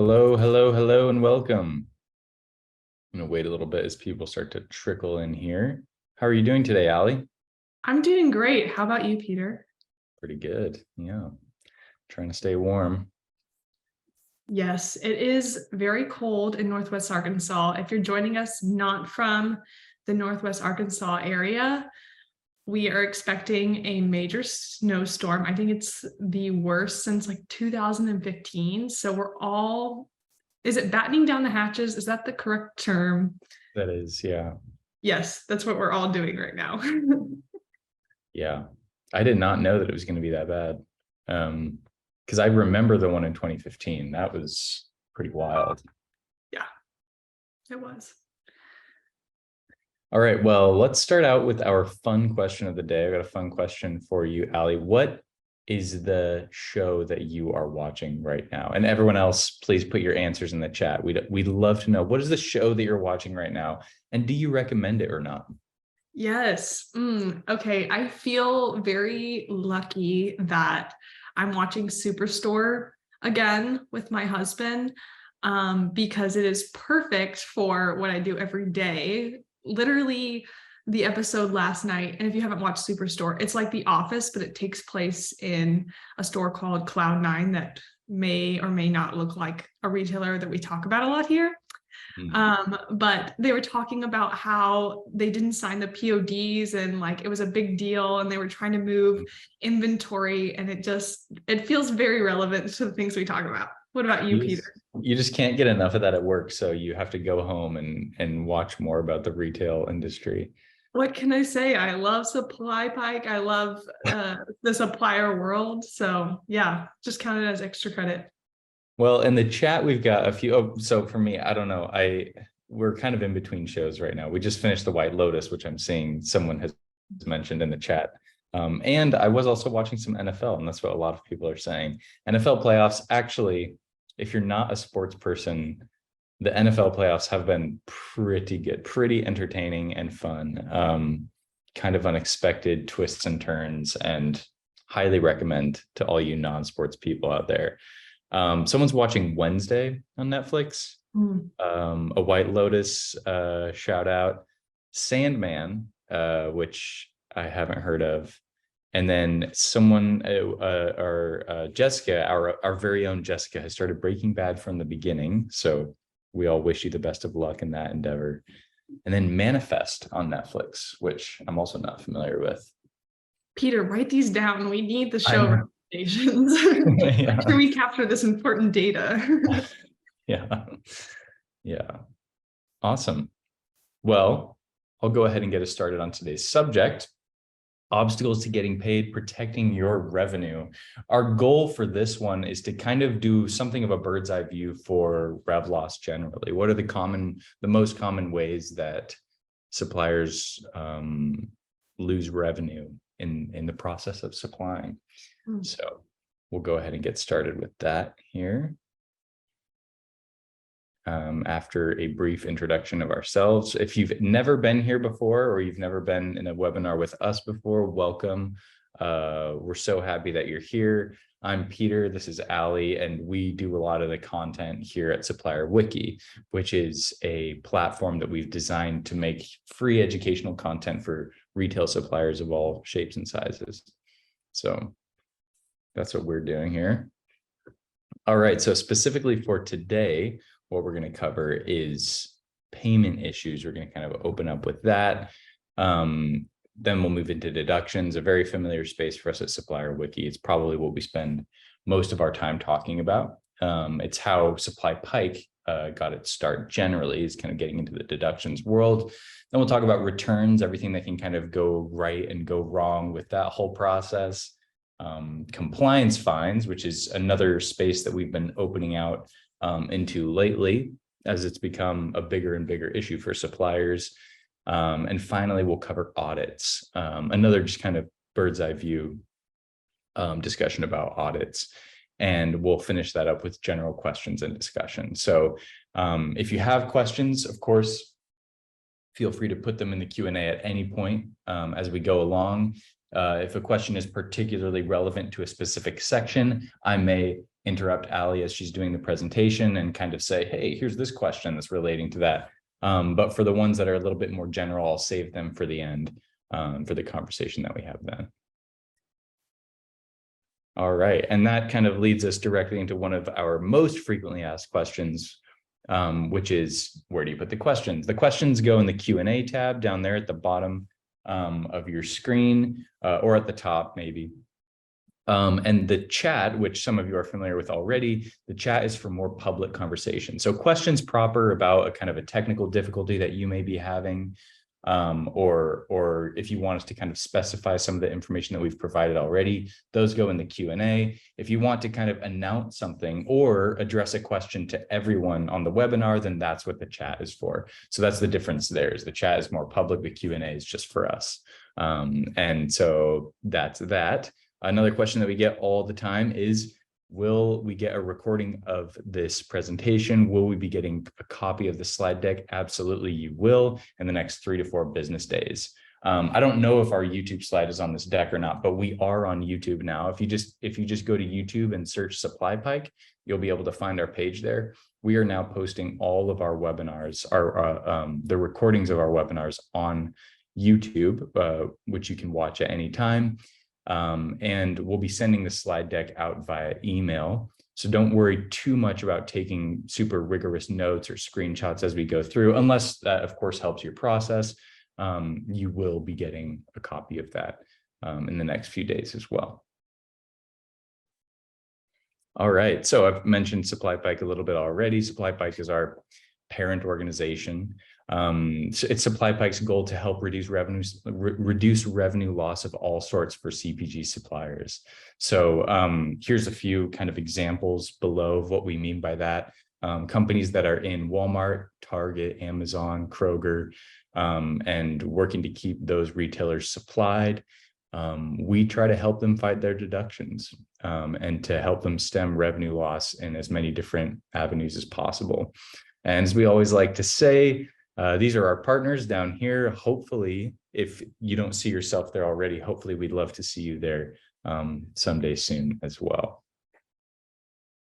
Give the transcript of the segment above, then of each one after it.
Hello, hello, hello, and welcome. I'm gonna wait a little bit as people start to trickle in here. How are you doing today, Allie? I'm doing great. How about you, Peter? Pretty good. Yeah. Trying to stay warm. Yes, it is very cold in Northwest Arkansas. If you're joining us not from the Northwest Arkansas area, we are expecting a major snowstorm. I think it's the worst since like 2015. So is it battening down the hatches? Is that the correct term? That is, yeah. Yes, that's what we're all doing right now. Yeah. I did not know that it was going to be that bad. Because I remember the one in 2015. That was pretty wild. Yeah, it was. All right. Well, let's start out with our fun question of the day. I got a fun question for you, Allie. What is the show that you are watching right now? And everyone else, please put your answers in the chat. We'd love to know, what is the show that you're watching right now? And do you recommend it or not? Yes. Okay. I feel very lucky that I'm watching Superstore again with my husband because it is perfect for what I do every day. Literally, the episode last night, and if you haven't watched Superstore, it's like The Office, but it takes place in a store called Cloud9 that may or may not look like a retailer that we talk about a lot here. But they were talking about how they didn't sign the PODs and like it was a big deal and they were trying to move inventory, and it feels very relevant to the things we talk about. What about you, Peter? You just can't get enough of that at work, so you have to go home and watch more about the retail industry. What can I say? I love SupplyPike. I love the supplier world. So yeah, just count it as extra credit. Well, in the chat, we've got a few. Oh, so for me, I don't know. We're kind of in between shows right now. We just finished The White Lotus, which I'm seeing someone has mentioned in the chat. And I was also watching some NFL, and that's what a lot of people are saying. NFL playoffs, actually, if you're not a sports person, the NFL playoffs have been pretty good, pretty entertaining and fun. Kind of unexpected twists and turns, and highly recommend to all you non-sports people out there. Someone's watching Wednesday on Netflix. A White Lotus shout out. Sandman, which I haven't heard of. And then someone, Jessica, our very own Jessica, has started Breaking Bad from the beginning. So we all wish you the best of luck in that endeavor. And then Manifest on Netflix, which I'm also not familiar with. Peter, write these down. We need the show recommendations. Yeah. Make sure we capture this important data. Yeah. Awesome. Well, I'll go ahead and get us started on today's subject. Obstacles to getting paid, protecting your revenue. Our goal for this one is to kind of do something of a bird's eye view for rev loss generally. What are the most common ways that suppliers lose revenue in the process of supplying? So we'll go ahead and get started with that here. After a brief introduction of ourselves. If you've never been here before, or you've never been in a webinar with us before, welcome. We're so happy that you're here. I'm Peter, this is Allie, and we do a lot of the content here at SupplierWiki, which is a platform that we've designed to make free educational content for retail suppliers of all shapes and sizes. So that's what we're doing here. All right, so specifically for today, what we're going to cover is payment issues. We're going to kind of open up with that. Then we'll move into deductions, a very familiar space for us at SupplierWiki. It's probably what we spend most of our time talking about. It's how SupplyPike got its start generally, is kind of getting into the deductions world. Then we'll talk about returns, everything that can kind of go right and go wrong with that whole process. Compliance fines, which is another space that we've been opening out into lately as it's become a bigger and bigger issue for suppliers. And finally, we'll cover audits, another just kind of bird's eye view discussion about audits. And we'll finish that up with general questions and discussion. So if you have questions, of course, feel free to put them in the Q&A at any point as we go along. If a question is particularly relevant to a specific section, I may interrupt Allie as she's doing the presentation and kind of say, hey, here's this question that's relating to that. But for the ones that are a little bit more general, I'll save them for the end, for the conversation that we have then. All right, and that kind of leads us directly into one of our most frequently asked questions, which is, where do you put the questions? The questions go in the Q&A tab down there at the bottom of your screen, or at the top maybe. And the chat, which some of you are familiar with already, the chat is for more public conversation. So questions proper about a kind of a technical difficulty that you may be having, or if you want us to kind of specify some of the information that we've provided already, those go in the Q&A. If you want to kind of announce something or address a question to everyone on the webinar, then that's what the chat is for. So that's the difference there, is the chat is more public, the Q&A is just for us. And so that's that. Another question that we get all the time is, will we get a recording of this presentation? Will we be getting a copy of the slide deck? Absolutely, you will, in the next 3 to 4 business days. I don't know if our YouTube slide is on this deck or not, but we are on YouTube now. If you just go to YouTube and search SupplyPike, you'll be able to find our page there. We are now posting all of our webinars, the recordings of our webinars on YouTube, which you can watch at any time. And we'll be sending the slide deck out via email. So don't worry too much about taking super rigorous notes or screenshots as we go through, unless that, of course, helps your process. You will be getting a copy of that in the next few days as well. All right, so I've mentioned SupplyPike a little bit already. SupplyPike is our parent organization. It's SupplyPike's goal to help reduce revenue loss of all sorts for CPG suppliers. So here's a few kind of examples below of what we mean by that. Companies that are in Walmart, Target, Amazon, Kroger, and working to keep those retailers supplied. We try to help them fight their deductions and to help them stem revenue loss in as many different avenues as possible. And as we always like to say, these are our partners down here. Hopefully, if you don't see yourself there already, hopefully we'd love to see you there someday soon as well.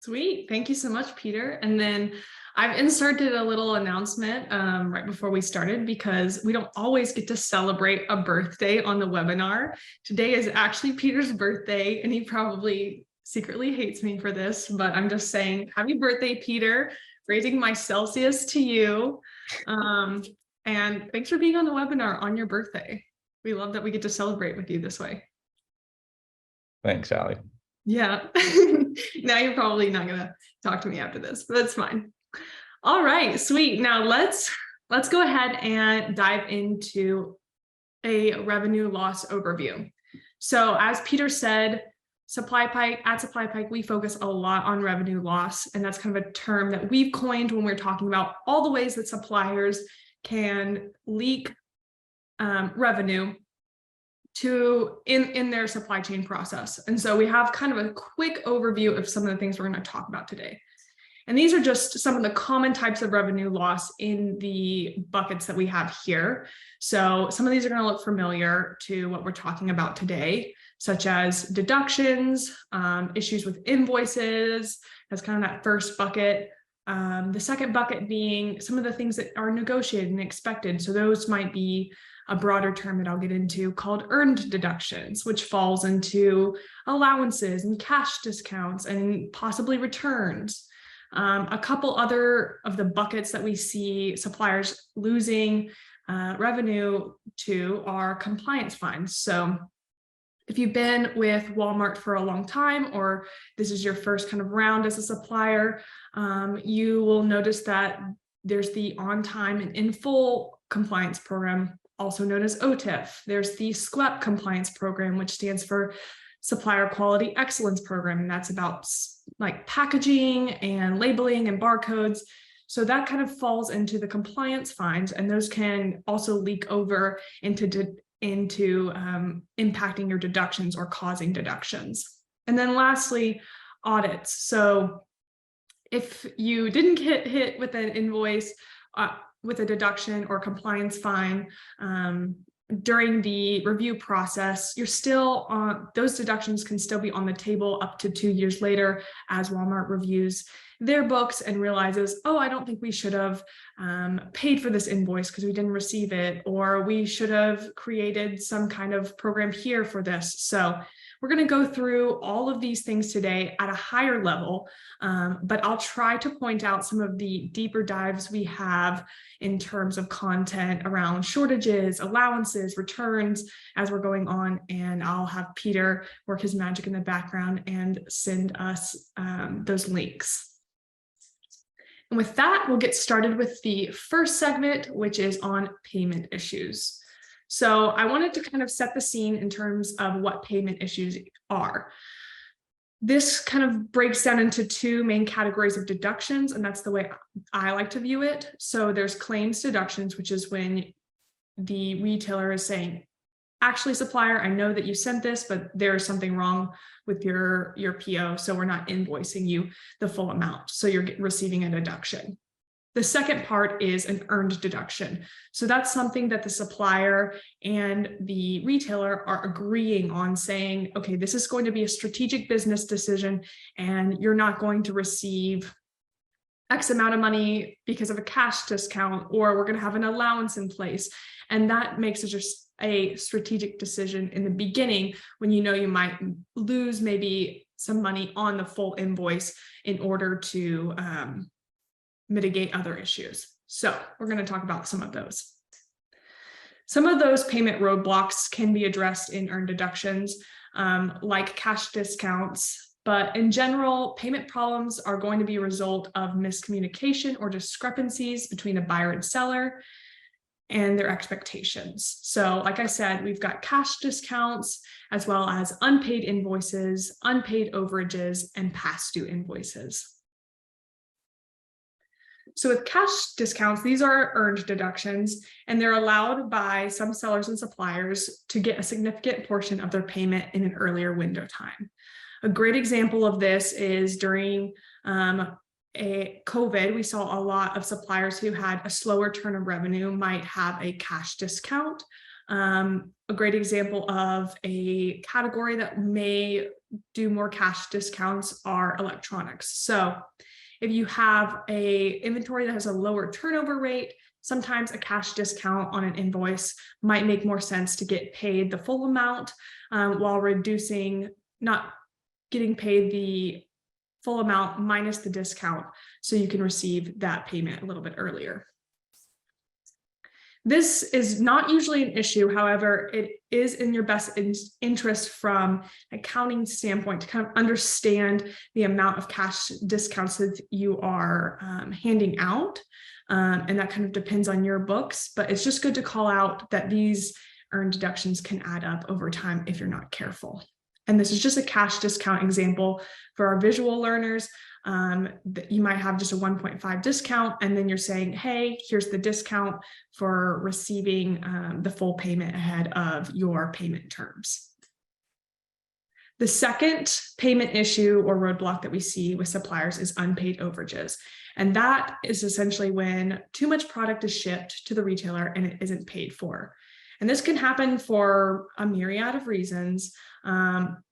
Sweet. Thank you so much, Peter. And then I've inserted a little announcement right before we started, because we don't always get to celebrate a birthday on the webinar. Today is actually Peter's birthday, and he probably secretly hates me for this, but I'm just saying happy birthday, Peter. Raising my Celsius to you. And thanks for being on the webinar on your birthday. We love that we get to celebrate with you this way. Thanks, Allie. Yeah. Now you're probably not going to talk to me after this, but that's fine. All right, sweet. Now let's go ahead and dive into a revenue loss overview. So as Peter said, at SupplyPike, we focus a lot on revenue loss, and that's kind of a term that we've coined when we're talking about all the ways that suppliers can leak revenue in their supply chain process. And so we have kind of a quick overview of some of the things we're going to talk about today. And these are just some of the common types of revenue loss in the buckets that we have here. So some of these are going to look familiar to what we're talking about today, such as deductions, issues with invoices. That's kind of that first bucket. The second bucket being some of the things that are negotiated and expected. So those might be a broader term that I'll get into called earned deductions, which falls into allowances and cash discounts and possibly returns. A couple other of the buckets that we see suppliers losing revenue to are compliance fines. So if you've been with Walmart for a long time, or this is your first kind of round as a supplier, you will notice that there's the on time and in full compliance program, also known as OTIF. There's the SQEP compliance program, which stands for Supplier Quality Excellence Program, and that's about like packaging and labeling and barcodes. So that kind of falls into the compliance fines, and those can also leak over into impacting your deductions or causing deductions. And then lastly, audits. So if you didn't get hit with an invoice, with a deduction or compliance fine, during the review process, you're still on, those deductions can still be on the table up to 2 years later as Walmart reviews their books and realizes, oh, I don't think we should have paid for this invoice because we didn't receive it, or we should have created some kind of program here for this. So we're going to go through all of these things today at a higher level, but I'll try to point out some of the deeper dives we have in terms of content around shortages, allowances, returns as we're going on, and I'll have Peter work his magic in the background and send us those links. And with that, we'll get started with the first segment, which is on payment issues. So I wanted to kind of set the scene in terms of what payment issues are. This kind of breaks down into two main categories of deductions, and that's the way I like to view it. So there's claims deductions, which is when the retailer is saying, actually, supplier, I know that you sent this, but there's something wrong with your PO, so we're not invoicing you the full amount. So you're receiving a deduction. The second part is an earned deduction. So that's something that the supplier and the retailer are agreeing on, saying, okay, this is going to be a strategic business decision, and you're not going to receive X amount of money because of a cash discount, or we're going to have an allowance in place. And that makes it just a strategic decision in the beginning when you know you might lose maybe some money on the full invoice in order to mitigate other issues. So we're going to talk about some of those. Some of those payment roadblocks can be addressed in earned deductions, like cash discounts. But in general, payment problems are going to be a result of miscommunication or discrepancies between a buyer and seller and their expectations. So like I said, we've got cash discounts as well as unpaid invoices, unpaid overages, and past due invoices. So with cash discounts, these are earned deductions, and they're allowed by some sellers and suppliers to get a significant portion of their payment in an earlier window time. A great example of this is during COVID, we saw a lot of suppliers who had a slower turn of revenue might have a cash discount. A great example of a category that may do more cash discounts are electronics. So if you have a inventory that has a lower turnover rate, sometimes a cash discount on an invoice might make more sense to get paid the full amount while reducing, not getting paid the full amount minus the discount, so you can receive that payment a little bit earlier. This is not usually an issue. However, it is in your best interest from an accounting standpoint to kind of understand the amount of cash discounts that you are handing out. And that kind of depends on your books, but it's just good to call out that these earned deductions can add up over time if you're not careful. And this is just a cash discount example for our visual learners. That you might have just a 1.5 discount, and then you're saying, hey, here's the discount for receiving the full payment ahead of your payment terms. The second payment issue or roadblock that we see with suppliers is unpaid overages. And that is essentially when too much product is shipped to the retailer and it isn't paid for. And this can happen for a myriad of reasons.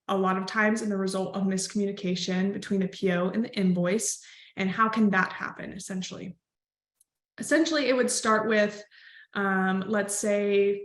A lot of times in the result of miscommunication between the PO and the invoice. And how can that happen essentially? Essentially, it would start with, let's say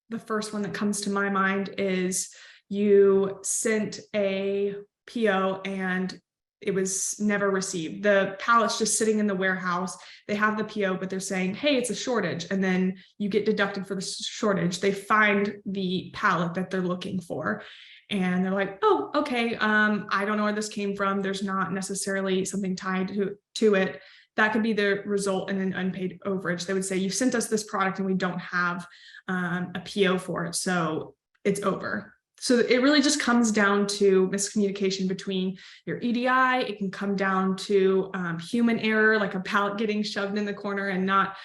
the first one that comes to my mind is you sent a PO and it was never received. The pallet's just sitting in the warehouse. They have the PO, but they're saying, hey, it's a shortage. And then you get deducted for the shortage. They find the pallet that they're looking for. And they're like, oh, okay, I don't know where this came from. There's not necessarily something tied to it. That could be the result in an unpaid overage. They would say, you sent us this product and we don't have a PO for it. So it's over. So it really just comes down to miscommunication between your EDI. It can come down to human error, like a pallet getting shoved in the corner and not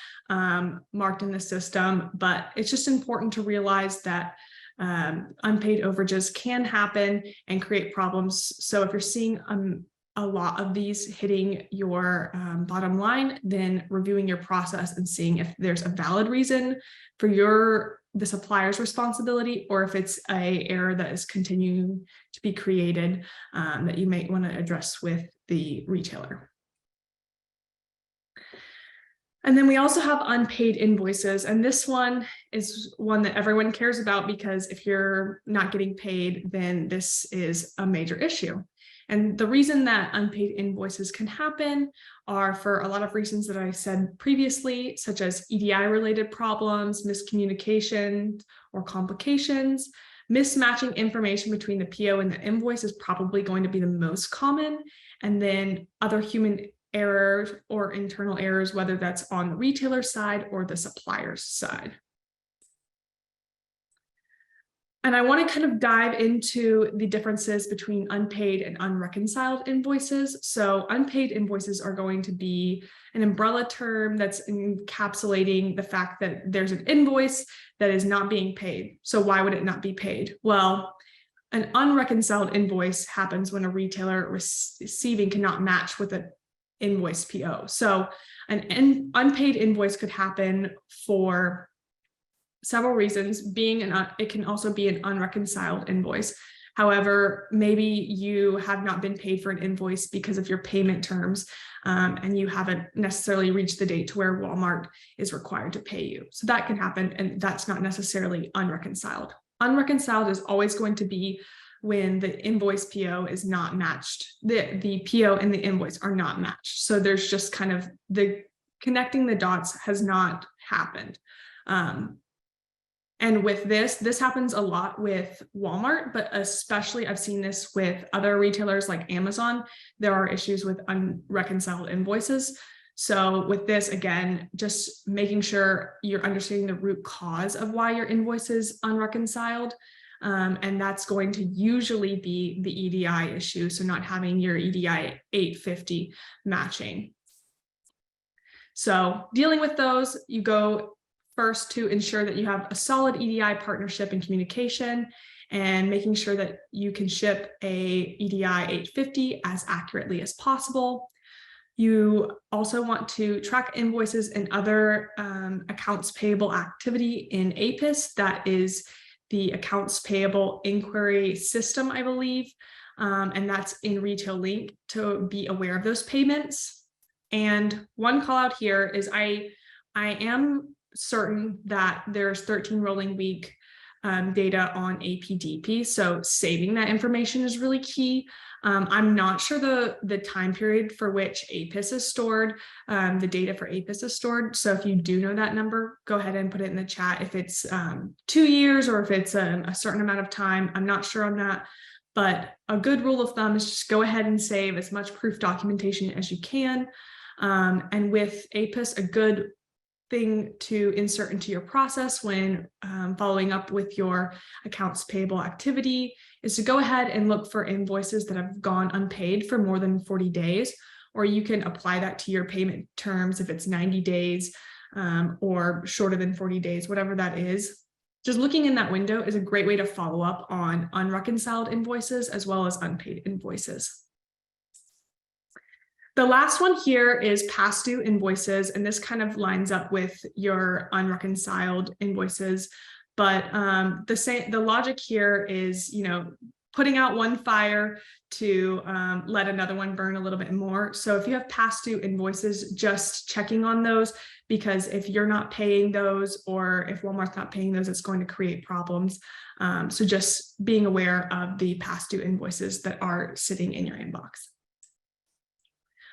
marked in the system. But it's just important to realize that unpaid overages can happen and create problems. So if you're seeing a lot of these hitting your bottom line, then reviewing your process and seeing if there's a valid reason for the supplier's responsibility, or if it's a error that is continuing to be created that you might want to address with the retailer. And then we also have unpaid invoices. And this one is one that everyone cares about, because if you're not getting paid, then this is a major issue. And the reason that unpaid invoices can happen are for a lot of reasons that I said previously, such as EDI-related problems, miscommunication or complications. Mismatching information between the PO and the invoice is probably going to be the most common. And then other human errors or internal errors, whether that's on the retailer side or the supplier's side. And I want to kind of dive into the differences between unpaid and unreconciled invoices. So unpaid invoices are going to be an umbrella term that's encapsulating the fact that there's an invoice that is not being paid. So why would it not be paid? Well, an unreconciled invoice happens when a retailer receiving cannot match with an invoice PO. So an unpaid invoice could happen for several reasons. It can also be an unreconciled invoice. However, maybe you have not been paid for an invoice because of your payment terms, and you haven't necessarily reached the date to where Walmart is required to pay you. So that can happen, and that's not necessarily unreconciled. Unreconciled is always going to be when the invoice PO is not matched. The PO and the invoice are not matched. So there's just kind of the connecting the dots has not happened. And with this happens a lot with Walmart, but especially I've seen this with other retailers like Amazon. There are issues with unreconciled invoices. So with this, again, just making sure you're understanding the root cause of why your invoice is unreconciled. And that's going to usually be the EDI issue. So not having your EDI 850 matching. So dealing with those, you go first to ensure that you have a solid EDI partnership and communication, and making sure that you can ship a EDI 850 as accurately as possible. You also want to track invoices and other accounts payable activity in APIS. That is the accounts payable inquiry system, I believe. And that's in Retail Link to be aware of those payments. And one call out here is I am certain that there's 13 rolling week data on APDP. So saving that information is really key. I'm not sure the time period for which APIS is stored, the data for APIS is stored. So if you do know that number, go ahead and put it in the chat. If it's 2 years or if it's a certain amount of time, I'm not sure on that. But a good rule of thumb is just go ahead and save as much proof documentation as you can. And with APIS, a good thing to insert into your process when following up with your accounts payable activity is to go ahead and look for invoices that have gone unpaid for more than 40 days, or you can apply that to your payment terms if it's 90 days or shorter than 40 days, whatever that is. Just looking in that window is a great way to follow up on unreconciled invoices as well as unpaid invoices. The last one here is past due invoices, and this kind of lines up with your unreconciled invoices. But the logic here is, putting out one fire to let another one burn a little bit more. So if you have past due invoices, just checking on those, because if you're not paying those or if Walmart's not paying those, it's going to create problems. So just being aware of the past due invoices that are sitting in your inbox.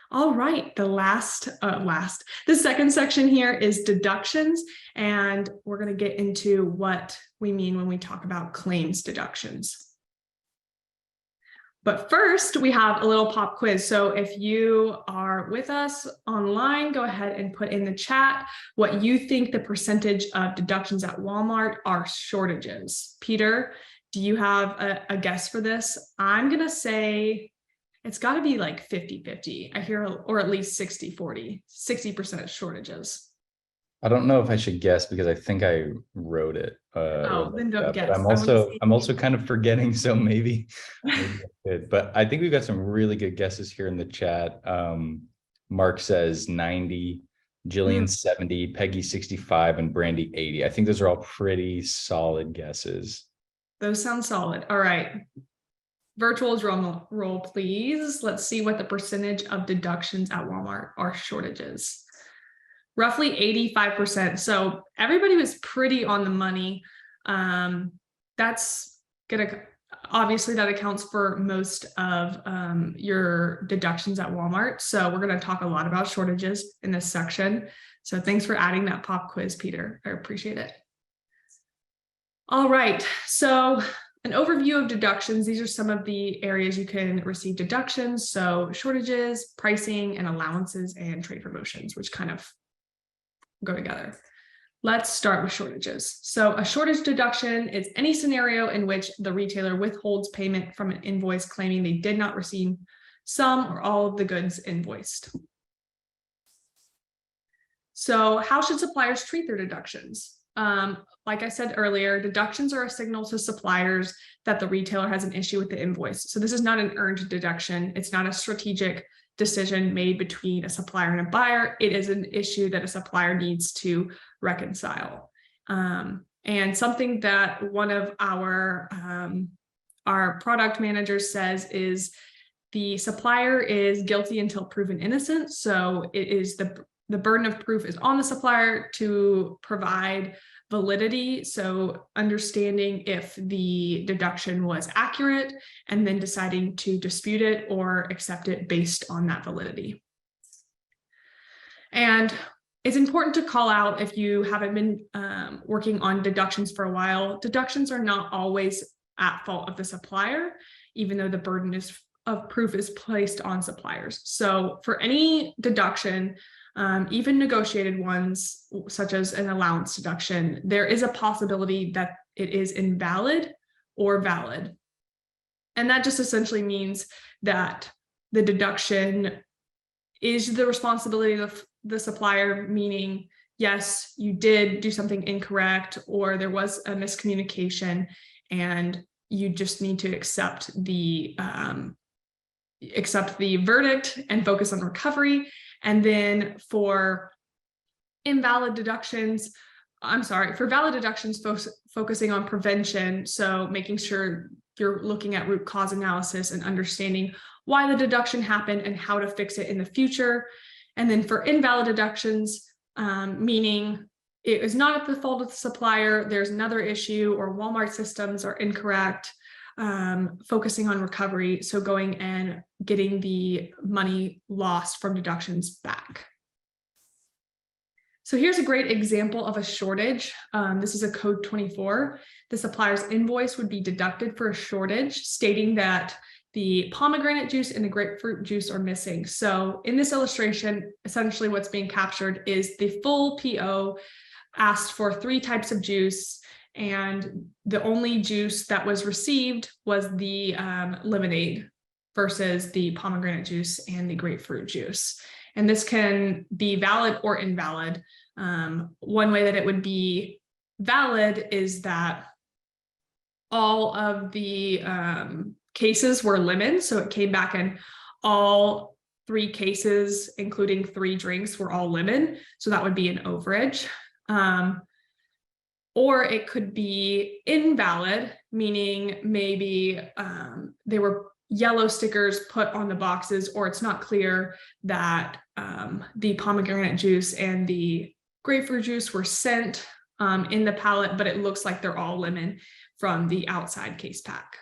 All right, the second section here is deductions, and we're going to get into what we mean when we talk about claims deductions. But first, we have a little pop quiz. So if you are with us online, go ahead and put in the chat what you think the percentage of deductions at Walmart are shortages. Peter, do you have a guess for this? I'm going to say it's got to be like 50-50. I hear, or at least 60-40, 60% shortages. I don't know if I should guess because I think I wrote it. Oh, then don't But guess. I want to see. I'm also kind of forgetting, so maybe I could. But I think we've got some really good guesses here in the chat. Mark says 90, Jillian 70, Peggy 65, and Brandy 80. I think those are all pretty solid guesses. Those sound solid. All right. Virtual drum roll, please. Let's see what the percentage of deductions at Walmart are shortages. Roughly 85%. So everybody was pretty on the money. That's gonna, obviously that accounts for most of your deductions at Walmart. So we're gonna talk a lot about shortages in this section. So thanks for adding that pop quiz, Peter. I appreciate it. All right, so an overview of deductions. These are some of the areas you can receive deductions. So shortages, pricing, and allowances, and trade promotions, which kind of go together. Let's start with shortages. So a shortage deduction is any scenario in which the retailer withholds payment from an invoice claiming they did not receive some or all of the goods invoiced. So how should suppliers treat their deductions? Like I said earlier, deductions are a signal to suppliers that the retailer has an issue with the invoice. So this is not an earned deduction. It's not a strategic decision made between a supplier and a buyer. It is an issue that a supplier needs to reconcile. And something that one of our product managers says is the supplier is guilty until proven innocent. So it is the burden of proof is on the supplier to provide validity. So understanding if the deduction was accurate and then deciding to dispute it or accept it based on that validity. And it's important to call out, if you haven't been working on deductions for a while, deductions are not always at fault of the supplier, even though the burden of proof is placed on suppliers. So for any deduction, even negotiated ones, such as an allowance deduction, there is a possibility that it is invalid or valid. And that just essentially means that the deduction is the responsibility of the supplier, meaning, yes, you did do something incorrect, or there was a miscommunication, and you just need to accept the verdict and focus on recovery. And then for valid deductions, focusing on prevention. So making sure you're looking at root cause analysis and understanding why the deduction happened and how to fix it in the future. And then for invalid deductions, meaning it is not at the fault of the supplier, there's another issue, or Walmart systems are incorrect, focusing on recovery. So going and getting the money lost from deductions back. So here's a great example of a shortage. This is a code 24. The supplier's invoice would be deducted for a shortage, stating that the pomegranate juice and the grapefruit juice are missing. So in this illustration, essentially what's being captured is the full PO asked for 3 types of juice, and the only juice that was received was the lemonade versus the pomegranate juice and the grapefruit juice. And this can be valid or invalid. One way that it would be valid is that all of the cases were lemon. So it came back and all 3 cases, including 3 drinks, were all lemon. So that would be an overage. Or it could be invalid, meaning maybe they were yellow stickers put on the boxes, or it's not clear that the pomegranate juice and the grapefruit juice were sent in the pallet, but it looks like they're all lemon from the outside case pack.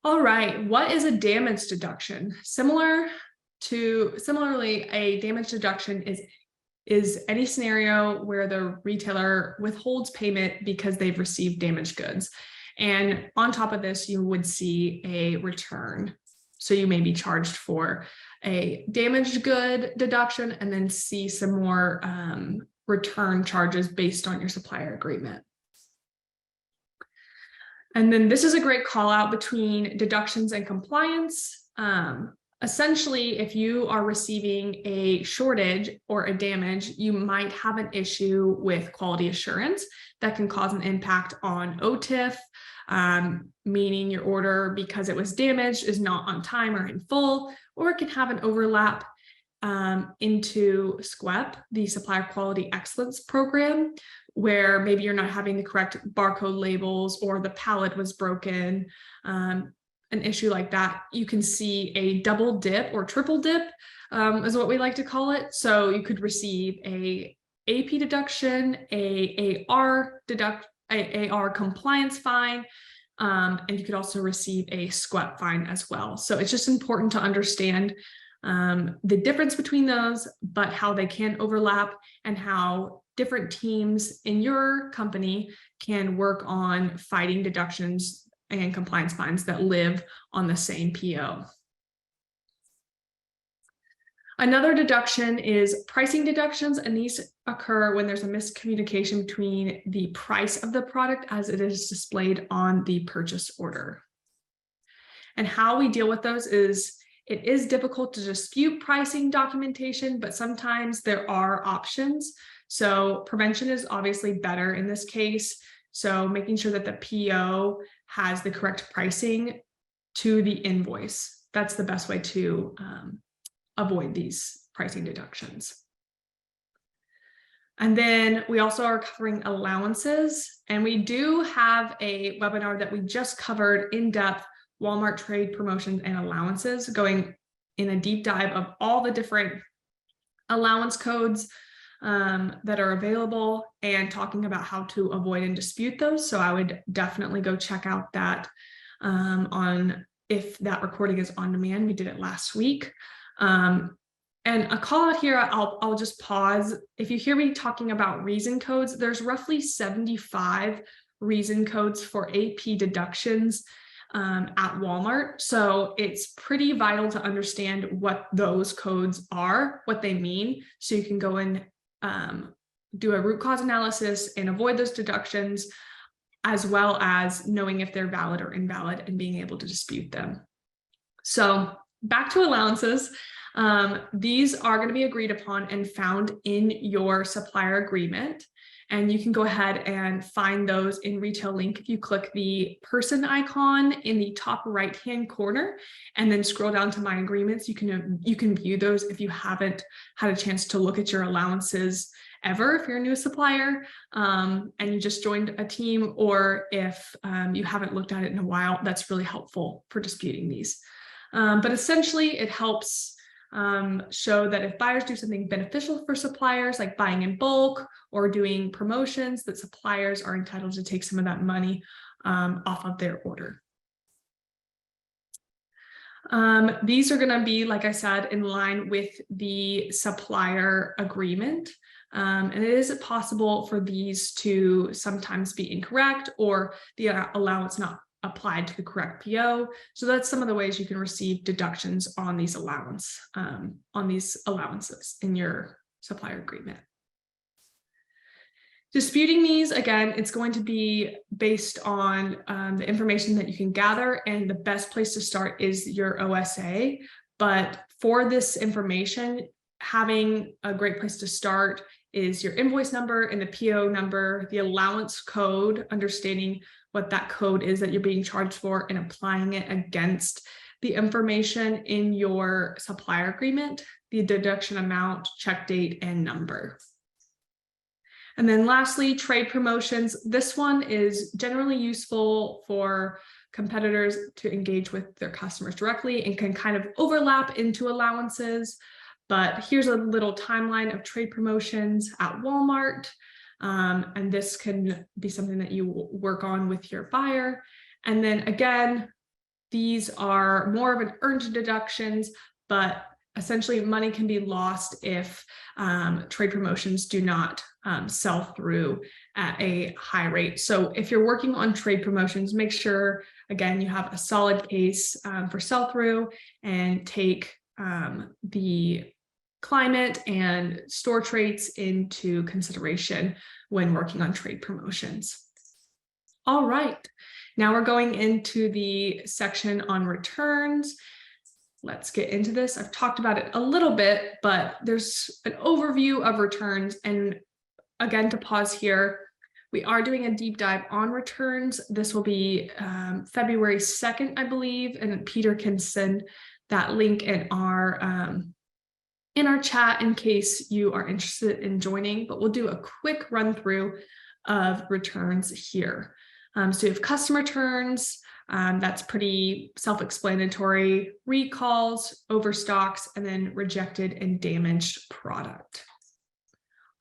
All right, what is a damage deduction? Similarly, a damage deduction is any scenario where the retailer withholds payment because they've received damaged goods. And on top of this, you would see a return. So you may be charged for a damaged good deduction and then see some more return charges based on your supplier agreement. And then this is a great call out between deductions and compliance. Essentially, if you are receiving a shortage or a damage, you might have an issue with quality assurance that can cause an impact on OTIF, meaning your order, because it was damaged, is not on time or in full, or it can have an overlap into SQEP, the Supplier Quality Excellence Program, where maybe you're not having the correct barcode labels or the pallet was broken. An issue like that, you can see a double dip or triple dip is what we like to call it. So you could receive a AP deduction, a AR compliance fine, and you could also receive a SQEP fine as well. So it's just important to understand the difference between those, but how they can overlap and how different teams in your company can work on fighting deductions and compliance fines that live on the same PO. Another deduction is pricing deductions, and these occur when there's a miscommunication between the price of the product as it is displayed on the purchase order. And how we deal with those is, it is difficult to dispute pricing documentation, but sometimes there are options. So prevention is obviously better in this case. So making sure that the PO has the correct pricing to the invoice. That's the best way to avoid these pricing deductions. And then we also are covering allowances. And we do have a webinar that we just covered in depth, Walmart trade promotions and allowances, going in a deep dive of all the different allowance codes that are available and talking about how to avoid and dispute those. So I would definitely go check out that if that recording is on demand. We did it last week. And a call out here, I'll just pause. If you hear me talking about reason codes, there's roughly 75 reason codes for AP deductions at Walmart. So it's pretty vital to understand what those codes are, what they mean, so you can go and do a root cause analysis and avoid those deductions, as well as knowing if they're valid or invalid and being able to dispute them. So back to allowances. These are going to be agreed upon and found in your supplier agreement. And you can go ahead and find those in Retail Link if you click the person icon in the top right-hand corner and then scroll down to My Agreements. You can view those if you haven't had a chance to look at your allowances ever, if you're a new supplier and you just joined a team, or if you haven't looked at it in a while. That's really helpful for disputing these. But essentially, it helps show that if buyers do something beneficial for suppliers, like buying in bulk or doing promotions, that suppliers are entitled to take some of that money off of their order. These are going to be, like I said, in line with the supplier agreement. And it is possible for these to sometimes be incorrect or the allowance not applied to the correct PO. So that's some of the ways you can receive deductions on these allowances in your supplier agreement. Disputing these, again, it's going to be based on the information that you can gather, and the best place to start is your OSA. But for this information, having a great place to start is your invoice number and the PO number, the allowance code, understanding what that code is that you're being charged for and applying it against the information in your supplier agreement, the deduction amount, check date, and number. And then lastly, trade promotions. This one is generally useful for competitors to engage with their customers directly and can kind of overlap into allowances. But here's a little timeline of trade promotions at Walmart. And this can be something that you work on with your buyer. And then again, these are more of an earned deductions, but essentially money can be lost if trade promotions do not sell through at a high rate. So if you're working on trade promotions, make sure, again, you have a solid case for sell through, and take the climate and store traits into consideration when working on trade promotions. All right, now we're going into the section on returns. let's get into this. I've talked about it a little bit, but there's an overview of returns. And again, to pause here, we are doing a deep dive on returns. This will be February 2nd, I believe, and Peter can send that link in our chat in case you are interested in joining, but we'll do a quick run through of returns here. So you have custom returns, that's pretty self-explanatory, recalls, overstocks, and then rejected and damaged product.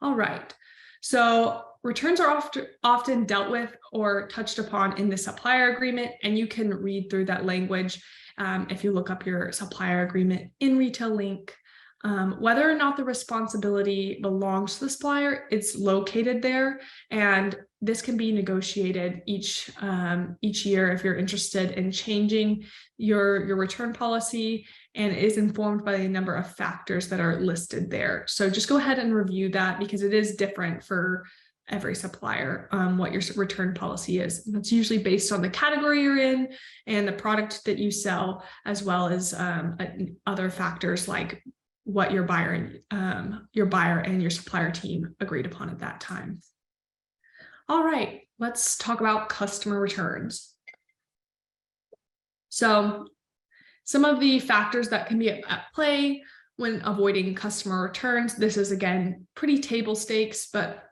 All right, so returns are often dealt with or touched upon in the supplier agreement, and you can read through that language if you look up your supplier agreement in Retail Link. Whether or not the responsibility belongs to the supplier, it's located there, and this can be negotiated each year if you're interested in changing your return policy, and it is informed by a number of factors that are listed there. So just go ahead and review that because it is different for every supplier, what your return policy is. That's usually based on the category you're in and the product that you sell, as well as other factors like what your buyer and your supplier team agreed upon at that time. All right, let's talk about customer returns. So some of the factors that can be at play when avoiding customer returns, this is again pretty table stakes, but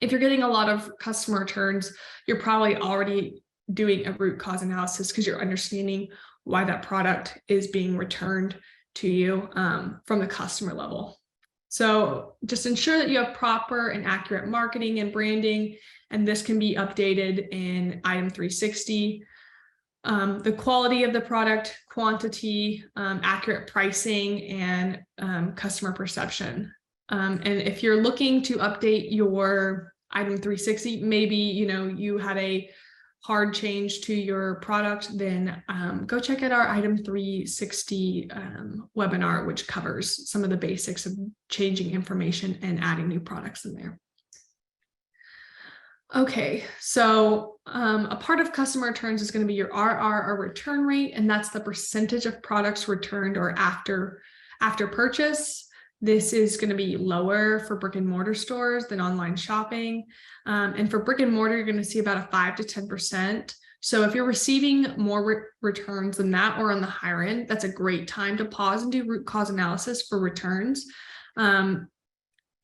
if you're getting a lot of customer returns, you're probably already doing a root cause analysis because you're understanding why that product is being returned to you from the customer level. So just ensure that you have proper and accurate marketing and branding, and this can be updated in item 360. The quality of the product, quantity, accurate pricing, and customer perception. And if you're looking to update your item 360, maybe you had a hard change to your product, then go check out our item 360 webinar, which covers some of the basics of changing information and adding new products in there. Okay, so a part of customer returns is going to be your RR, or return rate, and that's the percentage of products returned or after purchase. This is going to be lower for brick and mortar stores than online shopping. And for brick and mortar, you're going to see about a 5 to 10%. So if you're receiving more returns than that or on the higher end, that's a great time to pause and do root cause analysis for returns. And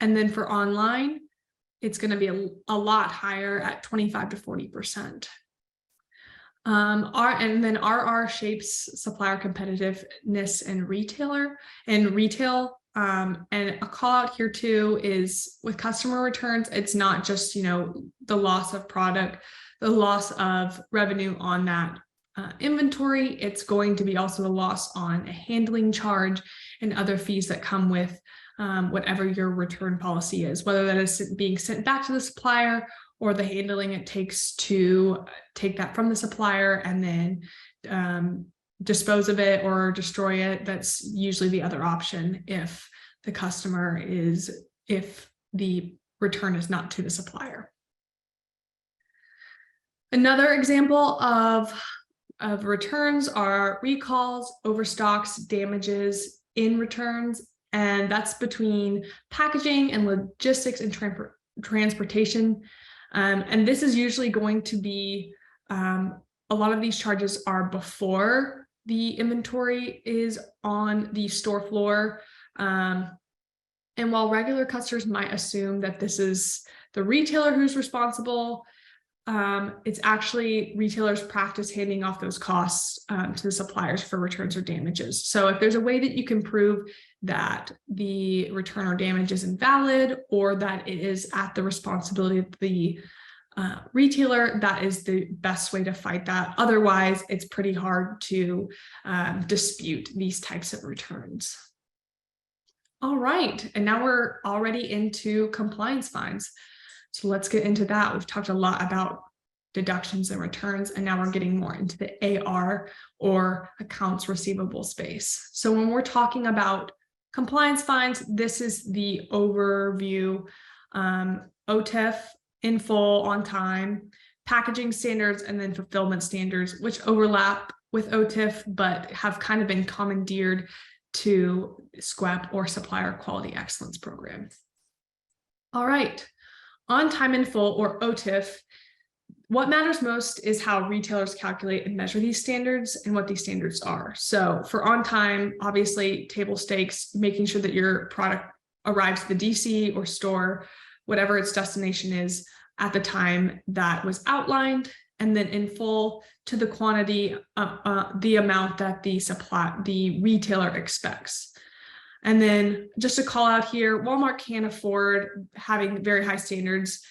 then for online, it's going to be a lot higher at 25 to 40%. And then RR shapes supplier competitiveness in retail. And a call out here too is with customer returns, it's not just, the loss of product, the loss of revenue on that inventory. It's going to be also the loss on a handling charge and other fees that come with whatever your return policy is, whether that is being sent back to the supplier or the handling it takes to take that from the supplier and then dispose of it or destroy it. That's usually the other option if the return is not to the supplier. Another example of returns are recalls, overstocks, damages in returns, and that's between packaging and logistics and transportation. And this is usually going to be, a lot of these charges are before the inventory is on the store floor. And while regular customers might assume that this is the retailer who's responsible, it's actually retailers' practice handing off those costs to the suppliers for returns or damages. So if there's a way that you can prove that the return or damage is invalid or that it is at the responsibility of the retailer, that is the best way to fight that. Otherwise, it's pretty hard to dispute these types of returns. All right, and now we're already into compliance fines. So let's get into that. We've talked a lot about deductions and returns, and now we're getting more into the AR or accounts receivable space. So when we're talking about compliance fines, this is the overview. OTIF, in full, on time, packaging standards, and then fulfillment standards, which overlap with OTIF, but have kind of been commandeered to SQEP or Supplier Quality Excellence Program. All right, on time in full or OTIF, what matters most is how retailers calculate and measure these standards and what these standards are. So for on time, obviously table stakes, making sure that your product arrives at the DC or store, whatever its destination is at the time that was outlined, and then in full to the quantity of the amount that the retailer expects. And then just to call out here, Walmart can't afford having very high standards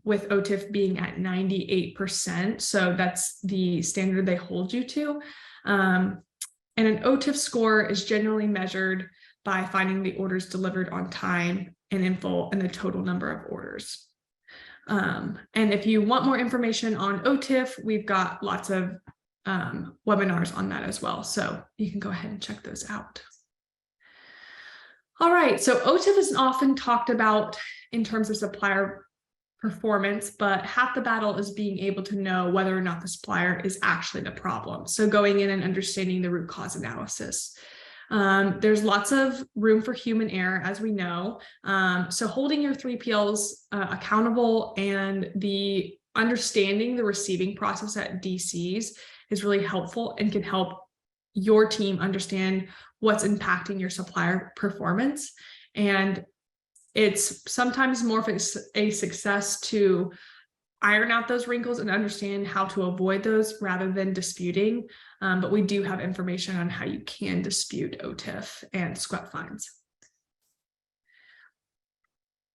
with OTIF being at 98%. So that's the standard they hold you to. And an OTIF score is generally measured by finding the orders delivered on time and in full and the total number of orders. And if you want more information on OTIF, we've got lots of webinars on that as well. So you can go ahead and check those out. All right, so OTIF is often talked about in terms of supplier performance, but half the battle is being able to know whether or not the supplier is actually the problem. So going in and understanding the root cause analysis. There's lots of room for human error, as we know. So holding your 3PLs accountable and the understanding the receiving process at DCs is really helpful and can help your team understand what's impacting your supplier performance. And it's sometimes more of a success to iron out those wrinkles and understand how to avoid those rather than disputing. But we do have information on how you can dispute OTIF and SQEP fines.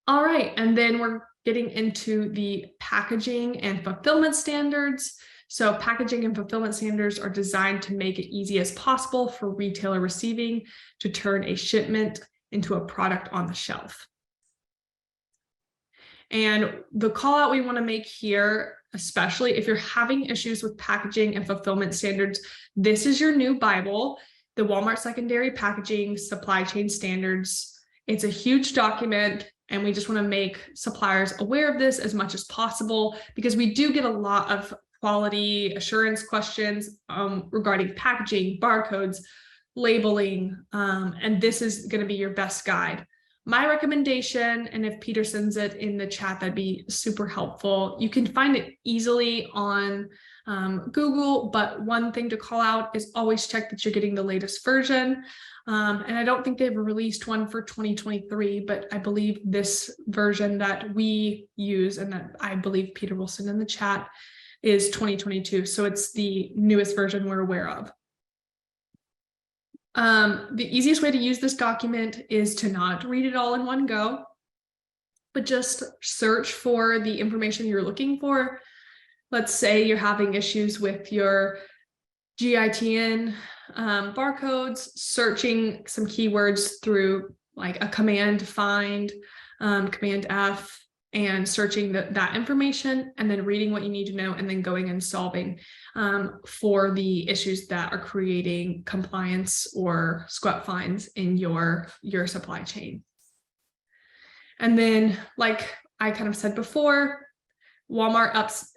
All right, and then we're getting into the packaging and fulfillment standards. So packaging and fulfillment standards are designed to make it easy as possible for retailer receiving to turn a shipment into a product on the shelf. And the call out we want to make here, especially if you're having issues with packaging and fulfillment standards, this is your new Bible, the Walmart Secondary Packaging Supply Chain Standards. It's a huge document, and we just want to make suppliers aware of this as much as possible because we do get a lot of quality assurance questions regarding packaging, barcodes, labeling, and this is going to be your best guide. My recommendation, and if Peter sends it in the chat, that'd be super helpful. You can find it easily on Google, but one thing to call out is always check that you're getting the latest version. And I don't think they've released one for 2023, but I believe this version that we use and that I believe Peter will send in the chat is 2022. So it's the newest version we're aware of. The easiest way to use this document is to not read it all in one go, but just search for the information you're looking for. Let's say you're having issues with your GITN barcodes, searching some keywords through like a command find, command F, and searching that information and then reading what you need to know and then going and solving for the issues that are creating compliance or SQEP fines in your supply chain. And then, like I kind of said before, Walmart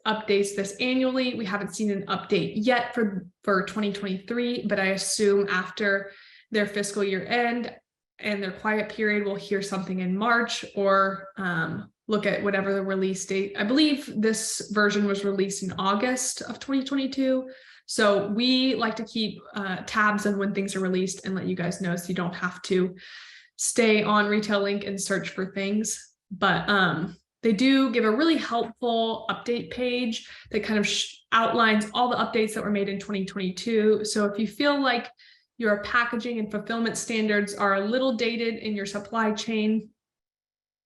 updates this annually. We haven't seen an update yet for 2023, but I assume after their fiscal year end and their quiet period, we'll hear something in March or look at whatever the release date. I believe this version was released in August of 2022. So we like to keep tabs on when things are released and let you guys know so you don't have to stay on Retail Link and search for things. But they do give a really helpful update page that kind of outlines all the updates that were made in 2022. So if you feel like your packaging and fulfillment standards are a little dated in your supply chain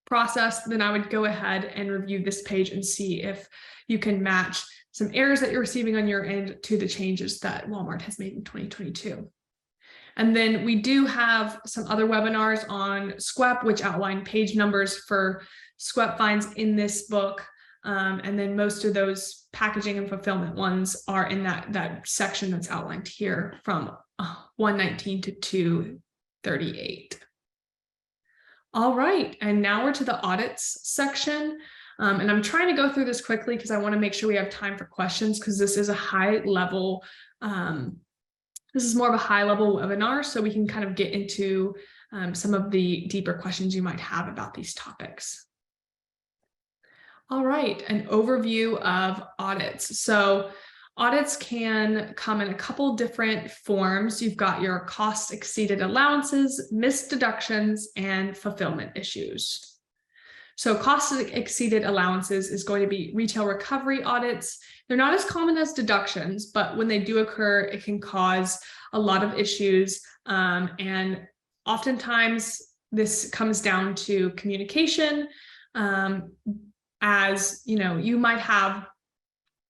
process, then I would go ahead and review this page and see if you can match some errors that you're receiving on your end to the changes that Walmart has made in 2022. And then we do have some other webinars on SQEP, which outline page numbers for SQEP fines in this book. And then most of those packaging and fulfillment ones are in that section that's outlined here from 119 to 238. All right, and now we're to the audits section. And I'm trying to go through this quickly because I want to make sure we have time for questions, because this is a high level, this is more of a high level webinar, so we can kind of get into some of the deeper questions you might have about these topics. All right, an overview of audits. So audits can come in a couple different forms. You've got your cost exceeded allowances, missed deductions, and fulfillment issues. So cost exceeded allowances is going to be retail recovery audits. They're not as common as deductions, but when they do occur, it can cause a lot of issues. And oftentimes this comes down to communication. As you know, you might have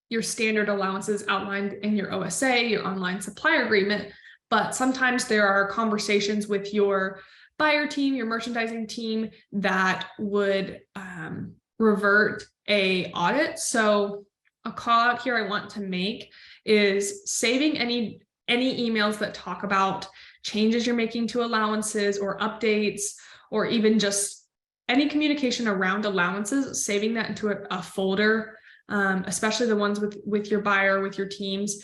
your standard allowances outlined in your OSA, your online supplier agreement, but sometimes there are conversations with your buyer team, your merchandising team, that would revert a audit. So a call out here I want to make is saving any emails that talk about changes you're making to allowances or updates, or even just any communication around allowances, saving that into a folder, especially the ones with your buyer, with your teams,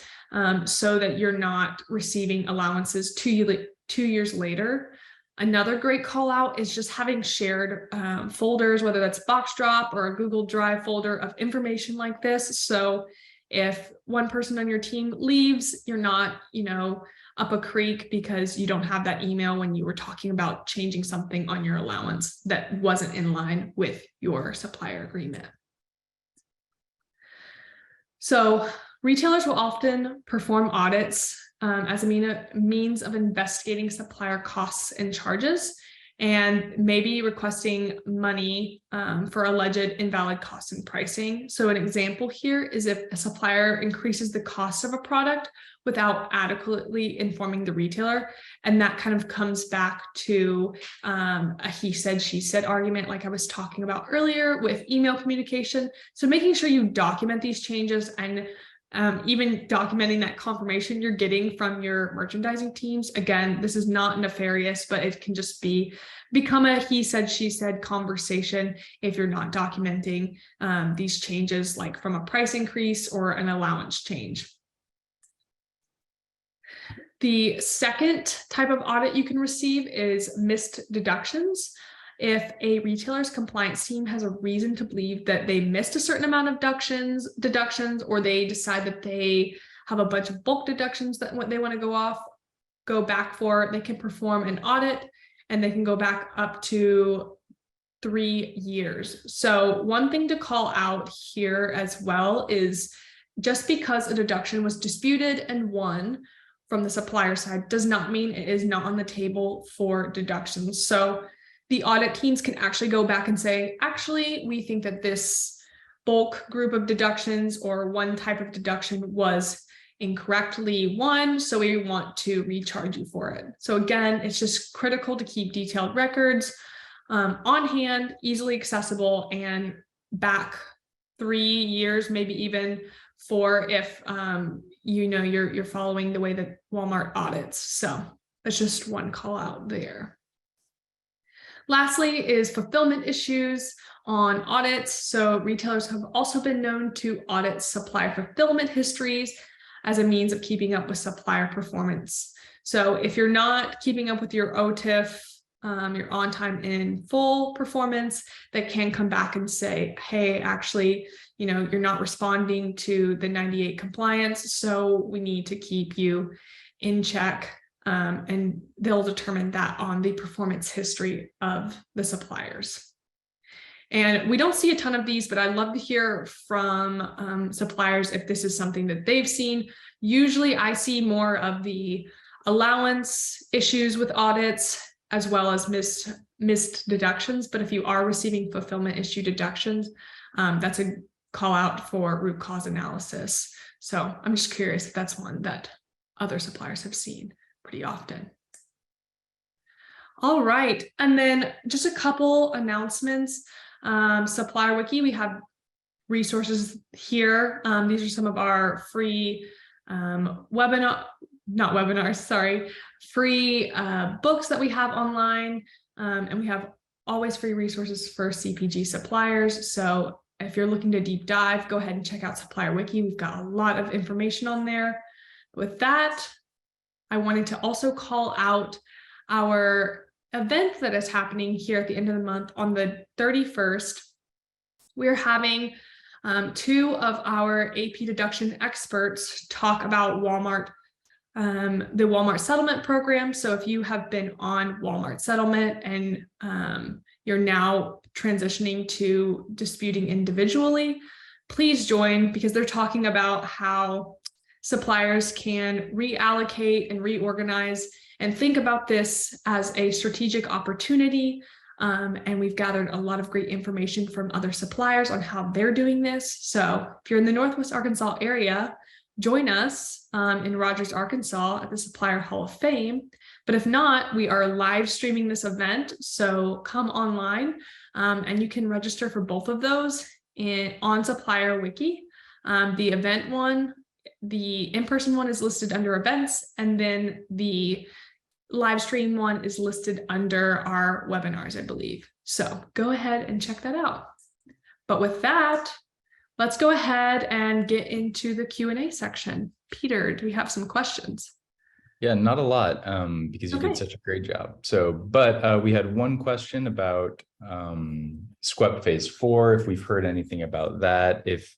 so that you're not receiving allowances 2 years later. Another great call out is just having shared folders, whether that's Box Drop or a Google Drive folder of information like this. So if one person on your team leaves, you're not, up a creek because you don't have that email when you were talking about changing something on your allowance that wasn't in line with your supplier agreement. So retailers will often perform audits as a means of investigating supplier costs and charges, and maybe requesting money for alleged invalid costs and pricing. So an example here is if a supplier increases the cost of a product without adequately informing the retailer, and that kind of comes back to a he said, she said argument like I was talking about earlier with email communication. So making sure you document these changes, and even documenting that confirmation you're getting from your merchandising teams. Again, this is not nefarious, but it can just become a he said, she said conversation if you're not documenting these changes, like from a price increase or an allowance change. The second type of audit you can receive is missed deductions. If a retailer's compliance team has a reason to believe that they missed a certain amount of deductions, or they decide that they have a bunch of bulk deductions that they want to go back for, they can perform an audit, and they can go back up to 3 years. So one thing to call out here as well is just because a deduction was disputed and won from the supplier side does not mean it is not on the table for deductions. So the audit teams can actually go back and say, actually, we think that this bulk group of deductions or one type of deduction was incorrectly won, so we want to recharge you for it. So again, it's just critical to keep detailed records on hand, easily accessible, and back 3 years, maybe even 4 if you're following the way that Walmart audits. So that's just one call out there. Lastly is fulfillment issues on audits. So retailers have also been known to audit supplier fulfillment histories as a means of keeping up with supplier performance. So if you're not keeping up with your OTIF, your on time in full performance, they can come back and say, hey, actually, you're not responding to the 98 compliance, so we need to keep you in check. And they'll determine that on the performance history of the suppliers. And we don't see a ton of these, but I'd love to hear from suppliers if this is something that they've seen. Usually I see more of the allowance issues with audits as well as missed deductions. But if you are receiving fulfillment issue deductions, that's a call out for root cause analysis. So I'm just curious if that's one that other suppliers have seen pretty often. All right, and then just a couple announcements. SupplierWiki, we have resources here. These are some of our free free books that we have online, and we have always free resources for CPG suppliers. So if you're looking to deep dive, go ahead and check out SupplierWiki. We've got a lot of information on there. With that, I wanted to also call out our event that is happening here at the end of the month on the 31st. We're having two of our AP deduction experts talk about Walmart, the Walmart settlement program. So if you have been on Walmart settlement and you're now transitioning to disputing individually, please join, because they're talking about how suppliers can reallocate and reorganize and think about this as a strategic opportunity. And we've gathered a lot of great information from other suppliers on how they're doing this. So if you're in the Northwest Arkansas area, join us in Rogers, Arkansas at the Supplier Hall of Fame. But if not, we are live streaming this event. So come online and you can register for both of those on SupplierWiki. The event one, the in-person one is listed under events, and then the live stream one is listed under our webinars, I believe. So go ahead and check that out. But with that, let's go ahead and get into the Q&A section. Peter, do we have some questions? Yeah, not a lot, because you did such a great job. So, but we had one question about SQEP Phase 4, if we've heard anything about that. If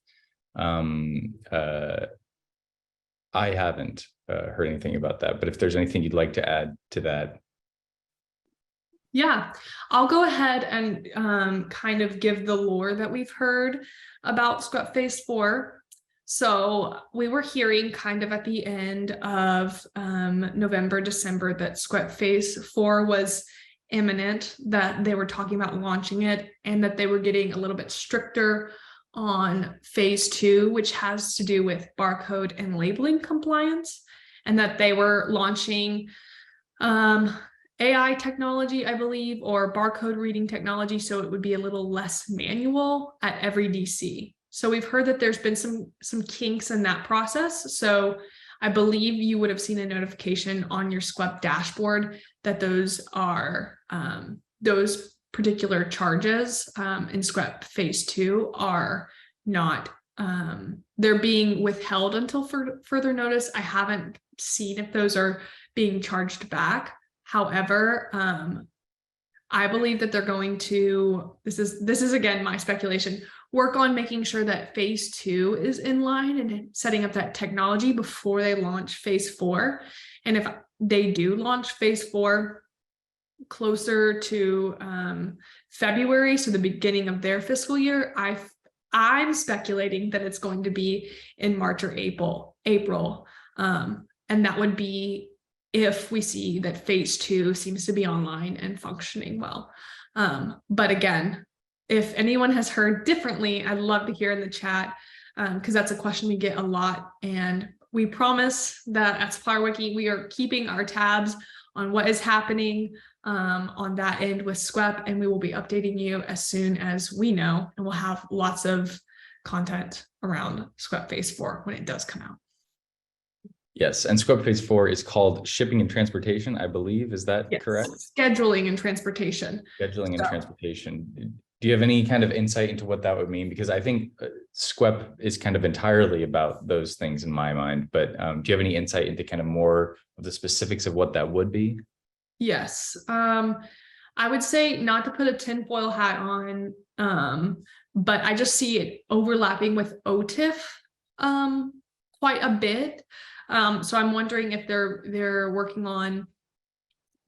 I haven't heard anything about that, but if there's anything you'd like to add to that. Yeah, I'll go ahead and kind of give the lore that we've heard about SQEP Phase 4. So we were hearing kind of at the end of November, December that SQEP Phase 4 was imminent, that they were talking about launching it, and that they were getting a little bit stricter on Phase 2, which has to do with barcode and labeling compliance, and that they were launching AI technology, I believe, or barcode reading technology, so it would be a little less manual at every DC. So we've heard that there's been some kinks in that process. So I believe you would have seen a notification on your SQEP dashboard that those are those particular charges in SQEP Phase 2 are not, they're being withheld until further notice. I haven't seen if those are being charged back. However, I believe that they're going to, this is again my speculation, work on making sure that Phase 2 is in line and setting up that technology before they launch Phase 4. And if they do launch Phase 4 closer to February, so the beginning of their fiscal year, I'm speculating that it's going to be in March or April. And that would be if we see that Phase 2 seems to be online and functioning well. But again, if anyone has heard differently, I'd love to hear in the chat, because that's a question we get a lot. And we promise that at SupplierWiki, we are keeping our tabs on what is happening on that end with SQEP, and we will be updating you as soon as we know, and we'll have lots of content around SQEP Phase 4 when it does come out. Yes, and SQEP Phase 4 is called Shipping and Transportation, I believe. Is that correct? Scheduling and transportation. Scheduling and transportation. Do you have any kind of insight into what that would mean? Because I think SQEP is kind of entirely about those things in my mind, but do you have any insight into kind of more of the specifics of what that would be? Yes, I would say not to put a tinfoil hat on, but I just see it overlapping with OTIF quite a bit. So I'm wondering if they're working on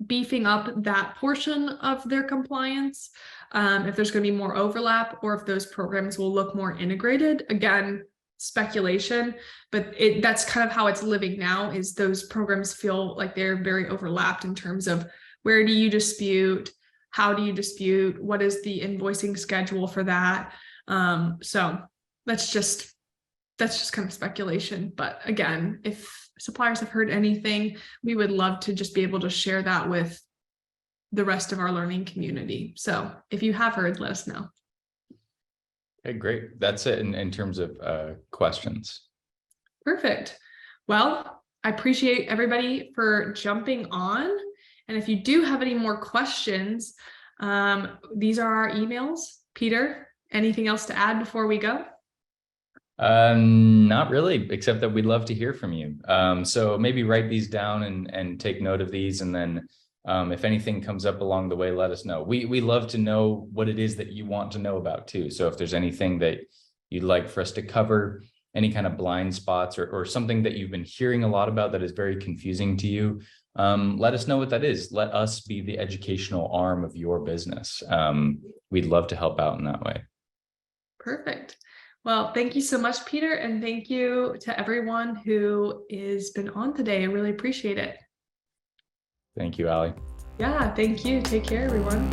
beefing up that portion of their compliance, if there's going to be more overlap, or if those programs will look more integrated. Again, speculation, but that's kind of how it's living now, is those programs feel like they're very overlapped in terms of where do you dispute, how do you dispute, what is the invoicing schedule for that. So that's just kind of speculation. But again, if suppliers have heard anything, we would love to just be able to share that with the rest of our learning community. So if you have heard, let us know. Okay, great. That's it in terms of questions. Perfect. Well, I appreciate everybody for jumping on. And if you do have any more questions, These are our emails. Peter, anything else to add before we go? Not really, except that we'd love to hear from you. So maybe write these down and take note of these, and then if anything comes up along the way, let us know. We love to know what it is that you want to know about too. So if there's anything that you'd like for us to cover, any kind of blind spots or something that you've been hearing a lot about that is very confusing to you, let us know what that is. Let us be the educational arm of your business. We'd love to help out in that way. Perfect. Well, thank you so much, Peter. And thank you to everyone who has been on today. I really appreciate it. Thank you, Allie. Yeah, thank you. Take care, everyone.